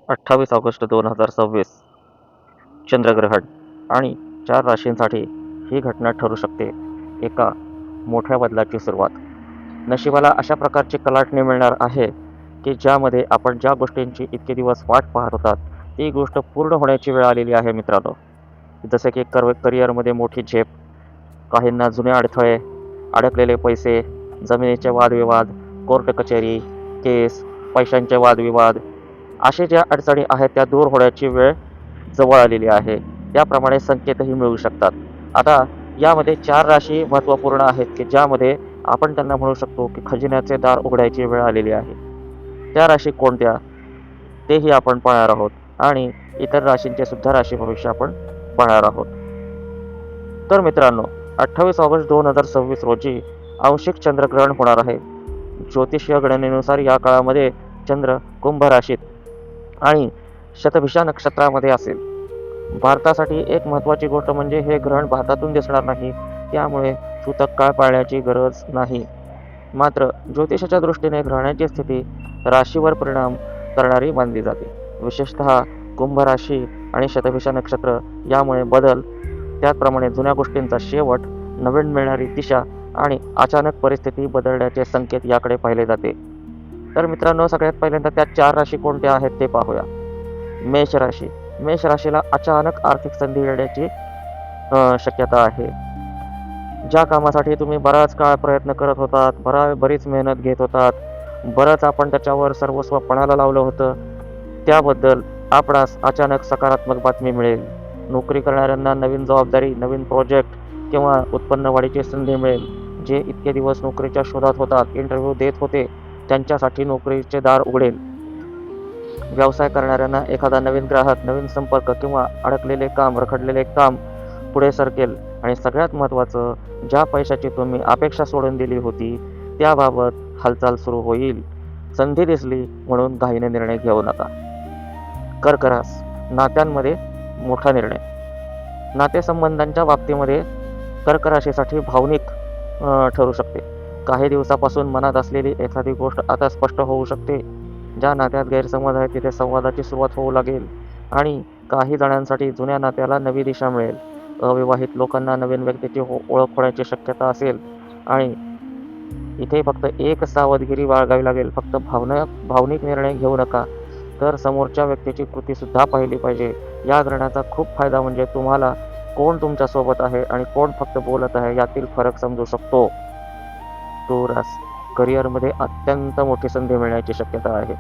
28 August 2026 चंद्रग्रहण आणि 4 राशींसाठी ही घटना ठरू शकते एका मोठ्या बदलाची सुरुवात. नशिबाला अशा प्रकारची कलाटणी मिळणार आहे की ज्यामध्ये आपण ज्या गोष्टींची इतके दिवस वाट पाहत होतात ती गोष्ट पूर्ण होण्याची वेळ आलेली आहे मित्रांनो. जसे की करिअरमध्ये मोठी झेप, काहींना जुने अडथळे, अडकलेले पैसे, जमिनीचे वादविवाद, कोर्ट कचेरी, केस, पैशांचे वादविवाद, असे ज्या अडचणी आहेत त्या दूर होण्याची वेळ जवळ आलेली आहे. त्याप्रमाणे संकेतही मिळू शकतात. आता यामध्ये 4 राशी महत्त्वपूर्ण आहेत की ज्यामध्ये आपण त्यांना म्हणू शकतो की खजिन्याचे दार उघडायची वेळ आलेली आहे. त्या राशी कोणत्या तेही आपण पाहणार आहोत आणि इतर राशींचे सुद्धा राशी भविष्य आपण पाहणार आहोत. तर मित्रांनो, 28 ऑगस्ट 2026 रोजी आंशिक चंद्रग्रहण होणार आहे. ज्योतिषीय गणनेनुसार या काळामध्ये चंद्र कुंभ राशीत आणि शतभिषा नक्षत्रामध्ये असेल. भारतासाठी एक महत्त्वाची गोष्ट म्हणजे हे ग्रहण भारतातून दिसणार नाही, त्यामुळे सूतक काळ पाळण्याची गरज नाही. मात्र ज्योतिषाच्या दृष्टीने ग्रहणाची स्थिती राशीवर परिणाम करणारी मानली जाते. विशेषतः कुंभ राशी आणि शतभिषा नक्षत्र यामुळे बदल, त्याचप्रमाणे जुन्या गोष्टींचा शेवट, नवीन मिळणारी दिशा आणि अचानक परिस्थिती बदलण्याचे संकेत याकडे पाहिले जाते. तर मित्रांनो, सगळ्यात पहिल्यांदा त्या 4 राशी कोणत्या आहेत ते पाहूया. मेष राशी. मेष राशीला अचानक आर्थिक संधी येण्याची शक्यता आहे. ज्या कामासाठी तुम्ही बराच काळ प्रयत्न करत होतात, बरीच मेहनत घेत होतात, बरंच आपण त्याच्यावर सर्वस्व पणाला लावलं होतं, त्याबद्दल आपणास अचानक सकारात्मक बातमी मिळेल. नोकरी करणाऱ्यांना नवीन जबाबदारी, नवीन प्रोजेक्ट किंवा उत्पन्न वाढीची संधी मिळेल. जे इतके दिवस नोकरीच्या शोधात होतात, इंटरव्ह्यू देत होते, त्यांच्यासाठी नोकरीचे दार उघडेल. व्यवसाय करणाऱ्यांना एखादा नवीन ग्राहक, नवीन संपर्क किंवा अडकलेले काम, रखडलेले काम पुढे सरकेल. आणि सगळ्यात महत्त्वाचं, ज्या पैशाची तुम्ही अपेक्षा सोडून दिली होती त्याबाबत हालचाल सुरू होईल. संधी दिसली म्हणून घाईने निर्णय घेऊ नका. कर्क रास. नात्यांमध्ये मोठा निर्णय. नातेसंबंधांच्या बाबतीमध्ये कर्क राशीसाठी भावनिक ठरू शकते. काही दिवसापासून मनात असलेली एखादी गोष्ट आता स्पष्ट होऊ शकते. ज्या नात्यात गैरसमज आहे तिथे संवादाची सुरुवात होऊ लागेल आणि काही जणांसाठी जुन्या नात्याला नवी दिशा मिळेल. अविवाहित लोकांना नवीन व्यक्तीची ओळख होण्याची शक्यता असेल आणि इथे फक्त एक सावधगिरी बाळगावी लागेल. फक्त भावनिक निर्णय घेऊ नका, तर समोरच्या व्यक्तीची कृतीसुद्धा पाहिली पाहिजे. या ग्रहणाचा खूप फायदा म्हणजे तुम्हाला कोण तुमच्यासोबत आहे आणि कोण फक्त बोलत आहे यातील फरक समजू शकतो. तुरास. करिअरमध्ये अत्यंत मोठी संधी मिळण्याची शक्यता आहे.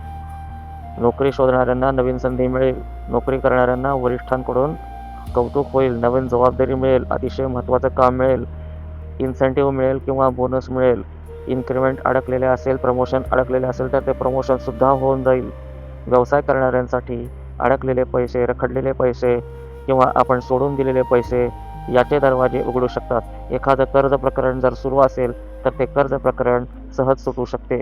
नोकरी शोधणाऱ्यांना नवीन संधी मिळेल. नोकरी करणाऱ्यांना वरिष्ठांकडून कौतुक होईल, नवीन जबाबदारी मिळेल, अतिशय महत्त्वाचं काम मिळेल, इन्सेंटिव्ह मिळेल किंवा बोनस मिळेल. इन्क्रिमेंट अडकलेले असेल, प्रमोशन अडकलेले असेल तर ते प्रमोशनसुद्धा होऊन जाईल. व्यवसाय करणाऱ्यांसाठी अडकलेले पैसे, रखडलेले पैसे किंवा आपण सोडून दिलेले पैसे याचे दरवाजे उघडू शकतात. एखादं कर्ज प्रकरण जर सुरू असेल तर ते कर्ज प्रकरण सहज सुटू शकते.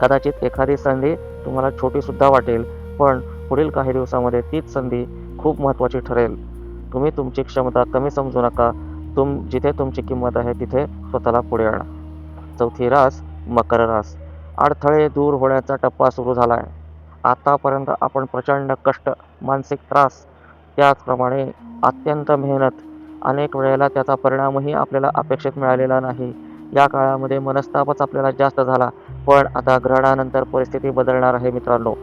कदाचित एखादी संधी तुम्हाला छोटीसुद्धा वाटेल, पण पुढील काही दिवसामध्ये तीच संधी खूप महत्त्वाची ठरेल. तुम्ही तुमची क्षमता कमी समजू नका. जिथे तुमची किंमत आहे तिथे स्वतःला पुढे आणा. चौथी रास मकर रास. अडथळे दूर होण्याचा टप्पा सुरू झाला आहे. आतापर्यंत आपण प्रचंड कष्ट, मानसिक त्रास, त्याचप्रमाणे अत्यंत मेहनत, अनेक वेळेला त्याचा परिणामही आपल्याला अपेक्षित मिळालेला नाही. या काळामध्ये मनस्तापच आपल्याला जास्त झाला, पण आता ग्रहणानंतर परिस्थिती बदलणार आहे मित्रांनो.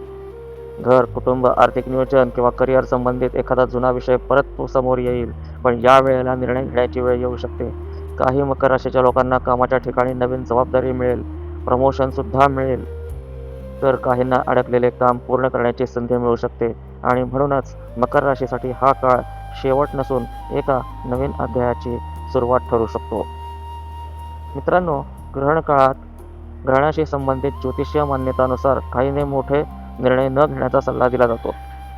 घर, कुटुंब, आर्थिक नियोजन किंवा करिअर संबंधित एखादा जुना विषय परत समोर येईल, पण या वेळेला निर्णय घेण्याची वेळ येऊ शकते. काही मकर राशीच्या लोकांना कामाच्या ठिकाणी नवीन जबाबदारी मिळेल, प्रमोशनसुद्धा मिळेल. तर काहींना अडकलेले काम पूर्ण करण्याची संधी मिळू शकते आणि म्हणूनच मकर राशीसाठी हा काळ शेवट नसून एका नवीन अध्यायाची सुरुवात ठरू शकतो. मित्रांनो, ग्रहण काळात ग्रहणाशी संबंधित ज्योतिषीय मान्यतानुसार काहींनी मोठे निर्णय न घेण्याचा सल्ला दिला जातो.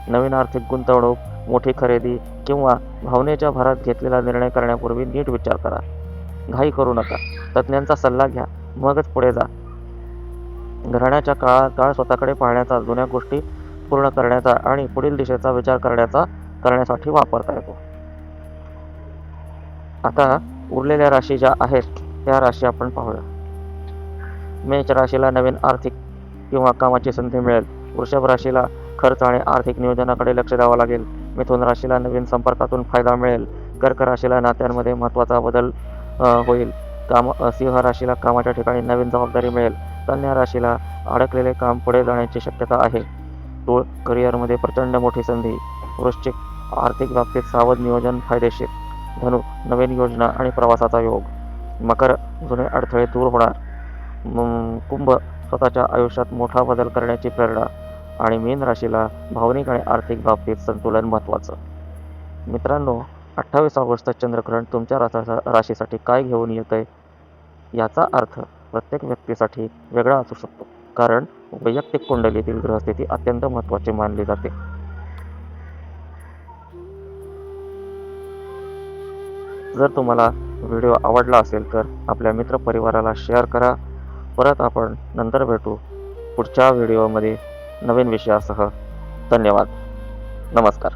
नवीन आर्थिक गुंतवणूक, मोठी खरेदी किंवा भावनेच्या भरात घेतलेला निर्णय करण्यापूर्वी नीट विचार करा. घाई करू नका. तज्ज्ञांचा सल्ला घ्या, मगच पुढे जा. ग्रहणाच्या काळ स्वतःकडे पाहण्याचा, जुन्या गोष्टी पूर्ण करण्याचा आणि पुढील दिशेचा विचार करण्यासाठी वापरता येतो. आता उरलेल्या राशी ज्या आहेत त्या राशी आपण पाहूया. मेष राशीला नवीन आर्थिक किंवा कामाची संधी मिळेल. वृषभ राशीला खर्च आणि आर्थिक नियोजनाकडे लक्ष द्यावं लागेल. मिथुन राशीला नवीन संपर्कातून फायदा मिळेल. कर्क राशीला नात्यांमध्ये महत्त्वाचा बदल होईल. सिंह राशीला कामाच्या ठिकाणी नवीन जबाबदारी मिळेल. कन्या राशीला अडकलेले काम पुढे जाण्याची शक्यता आहे. तूळ करिअरमध्ये प्रचंड मोठी संधी. वृश्चिक आर्थिक बाबतीत सावध नियोजन फायदेशीर. धनु नवीन योजना आणि प्रवासाचा योग. मकर जुने अडथळे दूर होणार. कुंभ स्वतःच्या आयुष्यात मोठा बदल करण्याची प्रेरणा. आणि मीन राशीला भावनिक आणि आर्थिक बाबतीत संतुलन महत्त्वाचं. मित्रांनो, 28 ऑगस्ट चंद्रग्रहण तुमच्या राशीसाठी काय घेऊन येतंय याचा अर्थ प्रत्येक व्यक्तीसाठी वेगळा असू शकतो, कारण वैयक्तिक कुंडलीतील ग्रहस्थिती अत्यंत महत्त्वाची मानली जाते. जर तुम्हाला व्हिडिओ आवडला असेल तर आपल्या मित्रपरिवाराला शेअर करा. परत आपण नंतर भेटू पुढच्या व्हिडिओमध्ये नवीन विषयासह. धन्यवाद. नमस्कार.